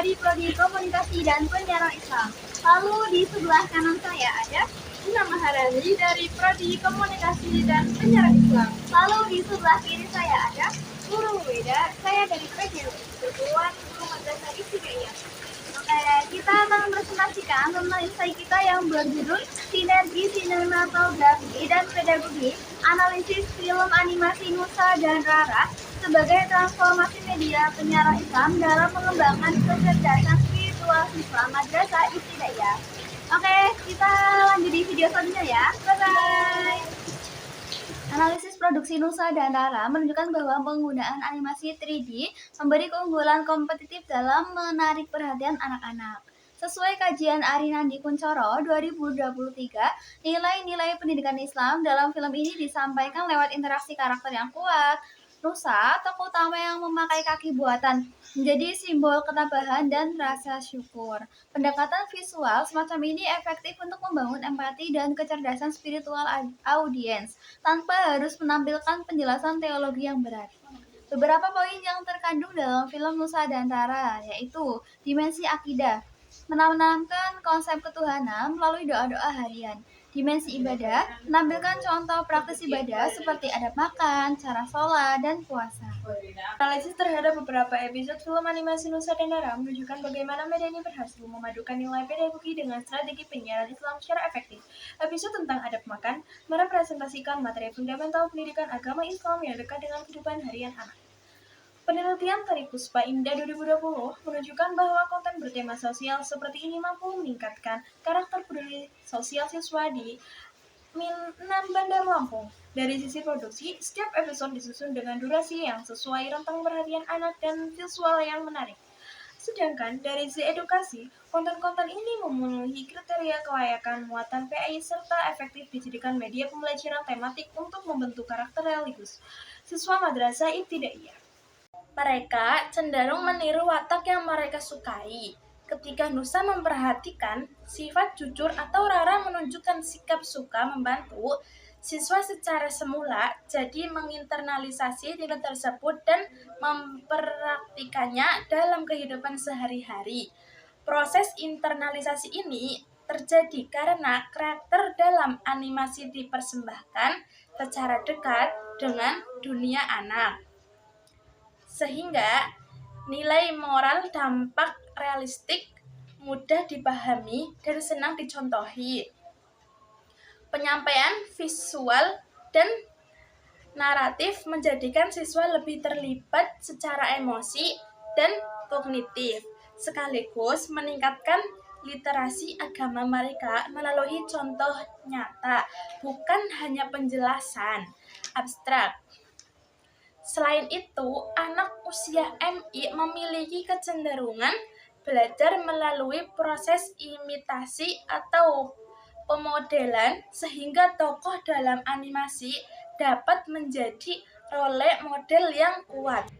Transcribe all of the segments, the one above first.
dari Prodi Komunikasi dan Penyiaran Islam. Lalu di sebelah kanan saya ada Ina Maharani dari Prodi Komunikasi dan Penyiaran Islam. Lalu di sebelah kiri saya ada Guru Weda, saya dari PJW, Perguruan Guru Madrasah Ibtidaiyah. Oke, kita akan mempresentasikan tentang insight kita yang berjudul Sinergi Sinematografi dan Pedagogi, Analisis Film Animasi Nusa dan Rara sebagai transformasi media penyiaran Islam dalam mengembangkan kecerdasan spiritual siswa Madrasah Ibtidaiyah. Oke, kita lanjut di video selanjutnya ya. Bye-bye. Analisis produksi Nusa dan Rara menunjukkan bahwa penggunaan animasi 3D memberi keunggulan kompetitif dalam menarik perhatian anak-anak. Sesuai kajian Arinandi Kuncoro 2023, nilai-nilai pendidikan Islam dalam film ini disampaikan lewat interaksi karakter yang kuat. Nusa, tokoh utama yang memakai kaki buatan, menjadi simbol ketabahan dan rasa syukur. Pendekatan visual semacam ini efektif untuk membangun empati dan kecerdasan spiritual audiens, tanpa harus menampilkan penjelasan teologi yang berat. Beberapa poin yang terkandung dalam film Nusa dan Rara, yaitu dimensi akidah, menanamkan konsep ketuhanan melalui doa-doa harian. Dimensi ibadah, menampilkan contoh praktis ibadah seperti adab makan, cara sholat, dan puasa. Analisis terhadap beberapa episode film animasi Nusa dan Rara menunjukkan bagaimana media ini berhasil memadukan nilai pedagogi dengan strategi penyiaran Islam secara efektif. Episode tentang adab makan merepresentasikan materi fundamental pendidikan agama Islam yang dekat dengan kehidupan harian anak. Penelitian Tari Puspa Indah 2020 menunjukkan bahwa konten bertema sosial seperti ini mampu meningkatkan karakter peduli sosial siswa di Minnan Bandar Lampung. Dari sisi produksi, setiap episode disusun dengan durasi yang sesuai rentang perhatian anak dan visual yang menarik. Sedangkan dari sisi edukasi, konten-konten ini memenuhi kriteria kelayakan muatan PI serta efektif dijadikan media pembelajaran tematik untuk membentuk karakter religius siswa Madrasah Ibtidaiyah. Mereka cenderung meniru watak yang mereka sukai. Ketika Nusa memperhatikan sifat jujur atau Rara menunjukkan sikap suka membantu, siswa secara semula jadi menginternalisasi nilai tersebut dan mempraktikannya dalam kehidupan sehari-hari. Proses internalisasi ini terjadi karena karakter dalam animasi dipersembahkan secara dekat dengan dunia anak, sehingga nilai moral dampak realistik, mudah dipahami, dan senang dicontohi. Penyampaian visual dan naratif menjadikan siswa lebih terlibat secara emosi dan kognitif, sekaligus meningkatkan literasi agama mereka melalui contoh nyata, bukan hanya penjelasan abstrak. Selain itu, anak usia MI memiliki kecenderungan belajar melalui proses imitasi atau pemodelan, sehingga tokoh dalam animasi dapat menjadi role model yang kuat.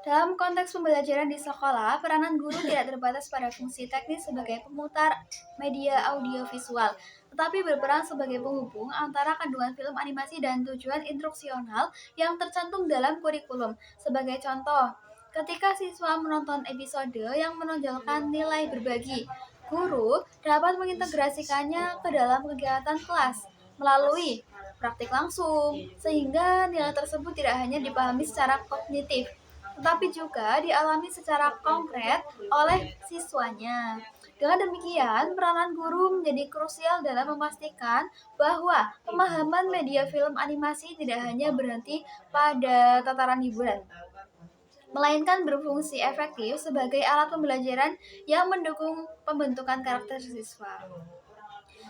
Dalam konteks pembelajaran di sekolah, peranan guru tidak terbatas pada fungsi teknis sebagai pemutar media audiovisual, tetapi berperan sebagai penghubung antara kandungan film animasi dan tujuan instruksional yang tercantum dalam kurikulum. Sebagai contoh, ketika siswa menonton episode yang menonjolkan nilai berbagi, guru dapat mengintegrasikannya ke dalam kegiatan kelas melalui praktik langsung, sehingga nilai tersebut tidak hanya dipahami secara kognitif, tetapi juga dialami secara konkret oleh siswanya. Dengan demikian, peranan guru menjadi krusial dalam memastikan bahwa pemahaman media film animasi tidak hanya berhenti pada tataran hiburan, melainkan berfungsi efektif sebagai alat pembelajaran yang mendukung pembentukan karakter siswa.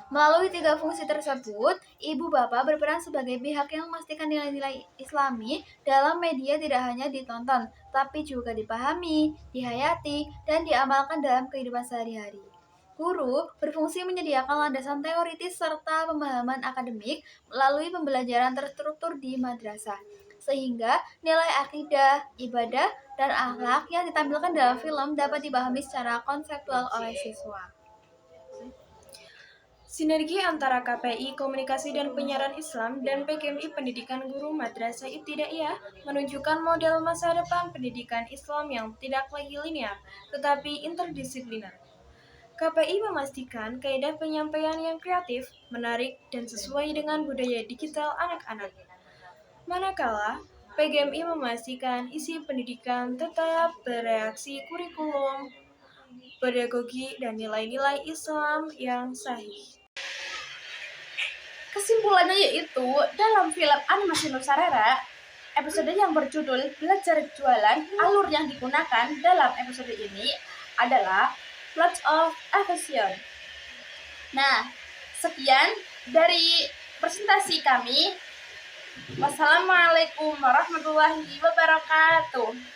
Melalui tiga fungsi tersebut, ibu bapak berperan sebagai pihak yang memastikan nilai-nilai Islami dalam media tidak hanya ditonton, tapi juga dipahami, dihayati, dan diamalkan dalam kehidupan sehari-hari. Guru berfungsi menyediakan landasan teoritis serta pemahaman akademik melalui pembelajaran terstruktur di madrasah, sehingga nilai akidah, ibadah, dan akhlak yang ditampilkan dalam film dapat dipahami secara konseptual oleh siswa. Sinergi antara KPI Komunikasi dan Penyiaran Islam dan PGMI Pendidikan Guru Madrasah Ibtidaiyah menunjukkan model masa depan pendidikan Islam yang tidak lagi linear, tetapi interdisipliner. KPI memastikan kaidah penyampaian yang kreatif, menarik, dan sesuai dengan budaya digital anak-anak. Manakala PGMI memastikan isi pendidikan tetap bereaksi kurikulum, pedagogi, dan nilai-nilai Islam yang sahih. Kesimpulannya yaitu, dalam film animasi Nusarera, episode yang berjudul Belajar Jualan, alur yang digunakan dalam episode ini adalah Plot of Evasion. Nah, sekian dari presentasi kami. Wassalamualaikum warahmatullahi wabarakatuh.